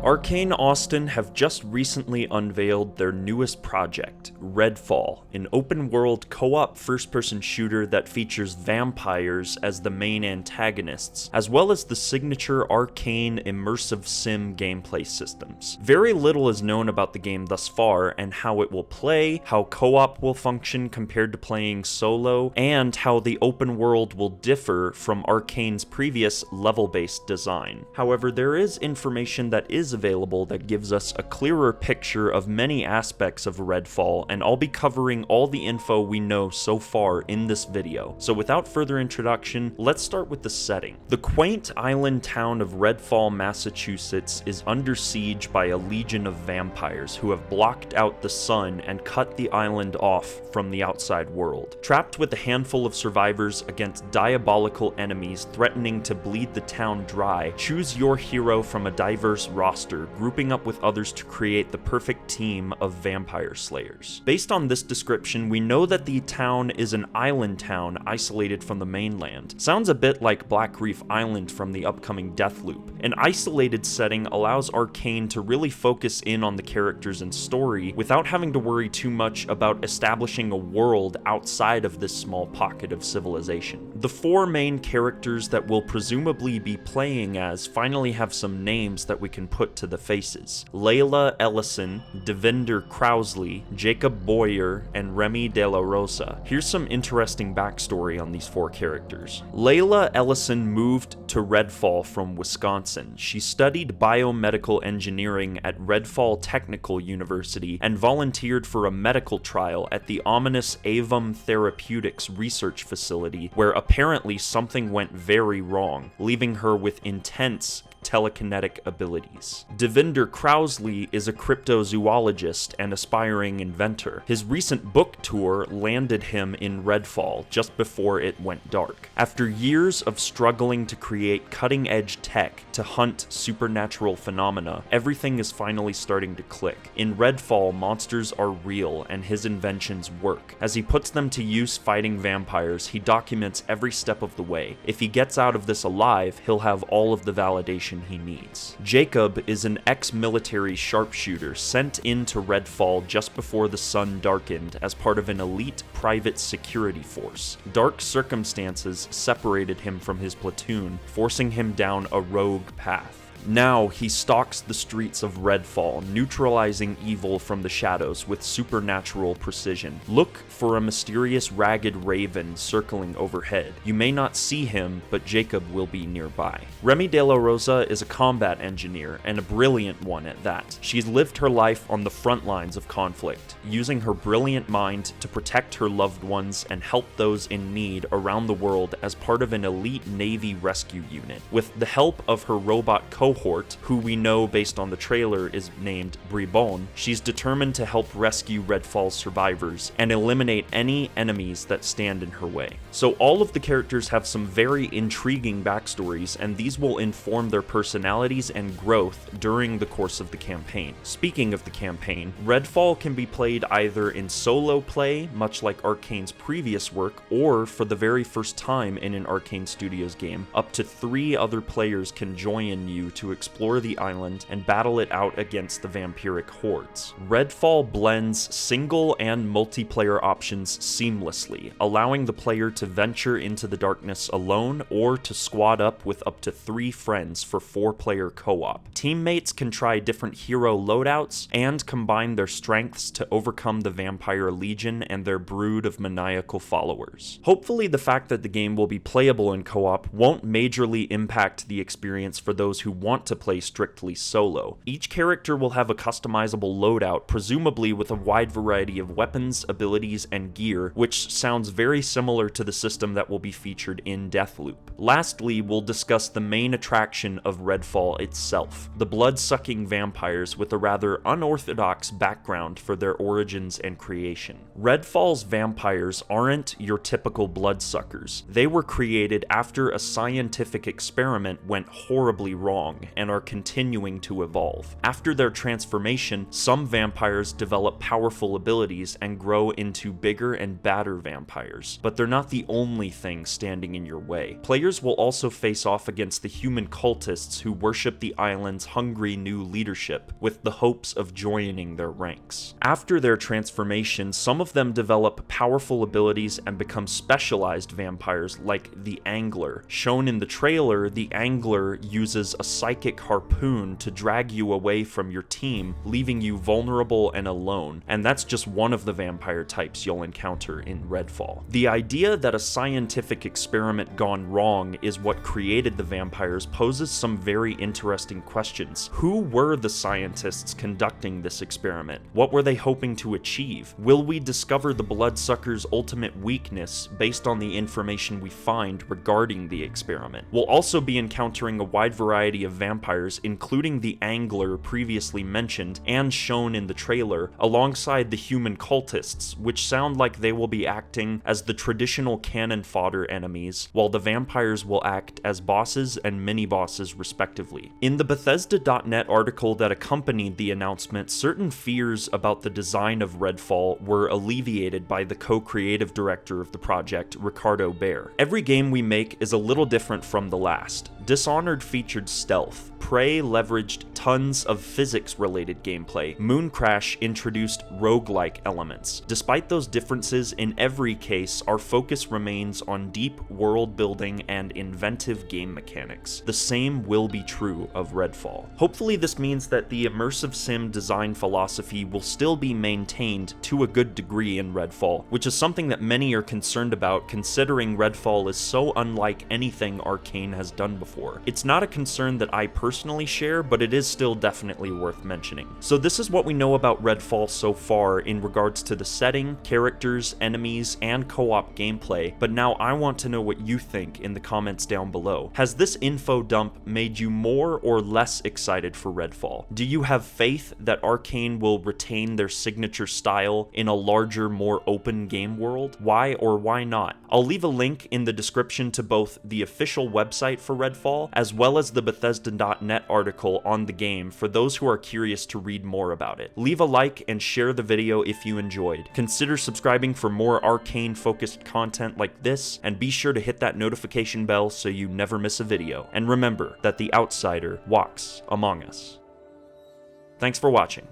Arcane Austin have just recently unveiled their newest project, REDFALL, an open-world co-op first-person shooter that features vampires as the main antagonists, as well as the signature Arcane immersive sim gameplay systems. Very little is known about the game thus far, and how it will play, how co-op will function compared to playing solo, and how the open world will differ from Arcane's previous level-based design. However, there is information that is available that gives us a clearer picture of many aspects of REDFALL, and I'll be covering all the info we know so far in this video. So without further introduction, let's start with the setting. The quaint island town of REDFALL, Massachusetts is under siege by a legion of vampires who have blocked out the sun and cut the island off from the outside world. Trapped with a handful of survivors against diabolical enemies threatening to bleed the town dry, choose your hero from a diverse roster, grouping up with others to create the perfect team of vampire slayers. Based on this description, we know that the town is an island town isolated from the mainland. Sounds a bit like Black Reef Island from the upcoming Deathloop. An isolated setting allows Arcane to really focus in on the characters and story without having to worry too much about establishing a world outside of this small pocket of civilization. The four main characters that we'll presumably be playing as finally have some names that we can put to the faces. Layla Ellison, Devinder Crowsley, Jacob Boyer, and Remy De La Rosa. Here's some interesting backstory on these four characters. Layla Ellison moved to REDFALL from Wisconsin. She studied biomedical engineering at REDFALL Technical University and volunteered for a medical trial at the ominous Avum Therapeutics research facility, where apparently something went very wrong, leaving her with intense telekinetic abilities. Devinder Crowsley is a cryptozoologist and aspiring inventor. His recent book tour landed him in REDFALL just before it went dark. After years of struggling to create cutting-edge tech to hunt supernatural phenomena, everything is finally starting to click. In REDFALL, monsters are real and his inventions work. As he puts them to use fighting vampires, he documents every step of the way. If he gets out of this alive, he'll have all of the validation he needs. Jacob is an ex-military sharpshooter sent into REDFALL just before the sun darkened as part of an elite private security force. Dark circumstances separated him from his platoon, forcing him down a rogue path. Now he stalks the streets of REDFALL, neutralizing evil from the shadows with supernatural precision. Look for a mysterious ragged raven circling overhead. You may not see him, but Jacob will be nearby. Remy De La Rosa is a combat engineer, and a brilliant one at that. She's lived her life on the front lines of conflict, using her brilliant mind to protect her loved ones and help those in need around the world as part of an elite Navy rescue unit. With the help of her robot cohort, who we know based on the trailer is named Bribon, she's determined to help rescue REDFALL's survivors and eliminate any enemies that stand in her way. So all of the characters have some very intriguing backstories, and these will inform their personalities and growth during the course of the campaign. Speaking of the campaign, REDFALL can be played either in solo play, much like Arcane's previous work, or for the very first time in an Arcane Studios game, up to 3 other players can join you to explore the island and battle it out against the vampiric hordes. REDFALL blends single and multiplayer options seamlessly, allowing the player to venture into the darkness alone or to squad up with up to 3 friends for 4-player co-op. Teammates can try different hero loadouts and combine their strengths to overcome the vampire legion and their brood of maniacal followers. Hopefully, the fact that the game will be playable in co-op won't majorly impact the experience for those who want to play strictly solo. Each character will have a customizable loadout, presumably with a wide variety of weapons, abilities, and gear, which sounds very similar to the system that will be featured in Deathloop. Lastly, we'll discuss the main attraction of REDFALL itself, the blood-sucking vampires with a rather unorthodox background for their origins and creation. REDFALL's vampires aren't your typical bloodsuckers. They were created after a scientific experiment went horribly wrong, strong and are continuing to evolve. After their transformation, some vampires develop powerful abilities and grow into bigger and badder vampires, but they're not the only thing standing in your way. Players will also face off against the human cultists who worship the island's hungry new leadership with the hopes of joining their ranks. After their transformation, some of them develop powerful abilities and become specialized vampires like the Angler. Shown in the trailer, the Angler uses a psychic harpoon to drag you away from your team, leaving you vulnerable and alone, and that's just one of the vampire types you'll encounter in REDFALL. The idea that a scientific experiment gone wrong is what created the vampires poses some very interesting questions. Who were the scientists conducting this experiment? What were they hoping to achieve? Will we discover the bloodsucker's ultimate weakness based on the information we find regarding the experiment? We'll also be encountering a wide variety of vampires, including the Angler previously mentioned and shown in the trailer, alongside the human cultists, which sound like they will be acting as the traditional cannon fodder enemies, while the vampires will act as bosses and mini-bosses respectively. In the Bethesda.net article that accompanied the announcement, certain fears about the design of REDFALL were alleviated by the co-creative director of the project, Ricardo Bear. Every game we make is a little different from the last. Dishonored featured stealth, Prey leveraged tons of physics-related gameplay, Mooncrash introduced roguelike elements. Despite those differences, in every case, our focus remains on deep world building and inventive game mechanics. The same will be true of REDFALL. Hopefully this means that the immersive sim design philosophy will still be maintained to a good degree in REDFALL, which is something that many are concerned about considering REDFALL is so unlike anything Arcane has done before. It's not a concern that I personally share, but it is still definitely worth mentioning. So this is what we know about REDFALL so far in regards to the setting, characters, enemies, and co-op gameplay, but now I want to know what you think in the comments down below. Has this info dump made you more or less excited for REDFALL? Do you have faith that Arcane will retain their signature style in a larger, more open game world? Why or why not? I'll leave a link in the description to both the official website for REDFALL as well as the Bethesda.net article on the game for those who are curious to read more about it. Leave a like and share the video if you enjoyed. Consider subscribing for more Arcane-focused content like this, and be sure to hit that notification bell so you never miss a video. And remember that the outsider walks among us. Thanks for watching.